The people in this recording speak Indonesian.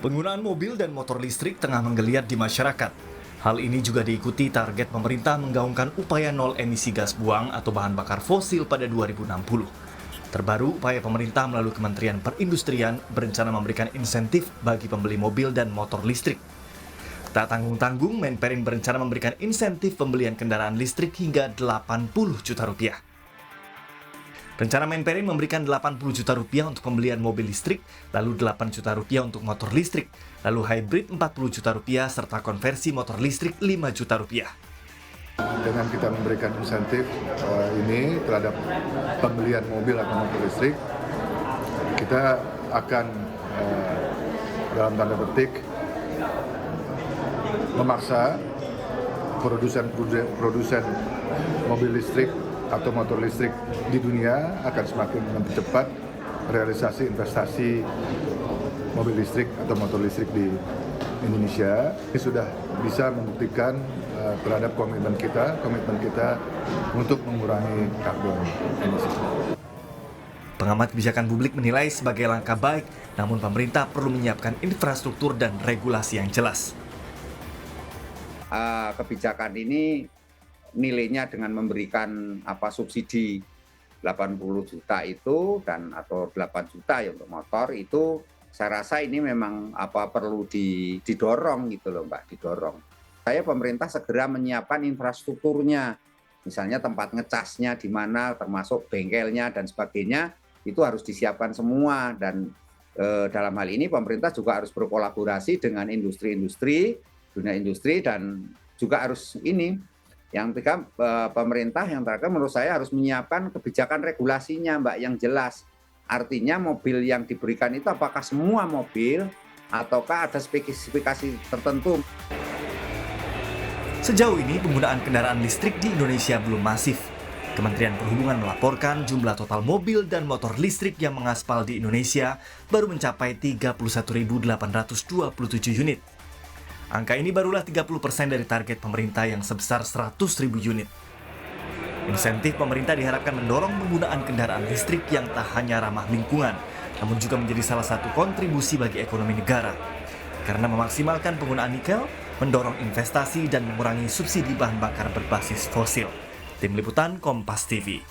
Penggunaan mobil dan motor listrik tengah menggeliat di masyarakat. Hal ini juga diikuti target pemerintah menggaungkan upaya nol emisi gas buang atau bahan bakar fosil pada 2060. Terbaru, upaya pemerintah melalui Kementerian Perindustrian berencana memberikan insentif bagi pembeli mobil dan motor listrik. Tak tanggung-tanggung, Menperin berencana memberikan insentif pembelian kendaraan listrik hingga 80 juta rupiah. Rencana Menperin memberikan 80 juta rupiah untuk pembelian mobil listrik, lalu 8 juta rupiah untuk motor listrik, lalu hybrid 40 juta rupiah, serta konversi motor listrik 5 juta rupiah. Dengan kita memberikan insentif ini terhadap pembelian mobil atau motor listrik, kita akan dalam tanda petik memaksa produsen mobil listrik atau motor listrik di dunia akan semakin mempercepat realisasi investasi mobil listrik atau motor listrik di Indonesia. Ini sudah bisa membuktikan terhadap komitmen kita untuk mengurangi karbon emisi. Pengamat kebijakan publik menilai sebagai langkah baik, namun pemerintah perlu menyiapkan infrastruktur dan regulasi yang jelas. Kebijakan ini nilainya dengan memberikan subsidi 80 juta itu atau 8 juta ya untuk motor itu, saya rasa ini memang perlu didorong gitu loh Mbak, didorong. Saya pemerintah segera menyiapkan infrastrukturnya, misalnya tempat ngecasnya di mana, termasuk bengkelnya dan sebagainya, itu harus disiapkan semua. Dan dalam hal ini pemerintah juga harus berkolaborasi dengan industri-industri, dunia industri, dan juga harus yang ketiga, pemerintah yang terakhir menurut saya harus menyiapkan kebijakan regulasinya Mbak yang jelas. Artinya mobil yang diberikan itu apakah semua mobil ataukah ada spesifikasi tertentu. Sejauh ini penggunaan kendaraan listrik di Indonesia belum masif. Kementerian Perhubungan melaporkan jumlah total mobil dan motor listrik yang mengaspal di Indonesia baru mencapai 31.827 unit. Angka ini barulah 30% dari target pemerintah yang sebesar 100.000 unit. Insentif pemerintah diharapkan mendorong penggunaan kendaraan listrik yang tak hanya ramah lingkungan, namun juga menjadi salah satu kontribusi bagi ekonomi negara. Karena memaksimalkan penggunaan nikel, mendorong investasi dan mengurangi subsidi bahan bakar berbasis fosil. Tim Liputan Kompas TV.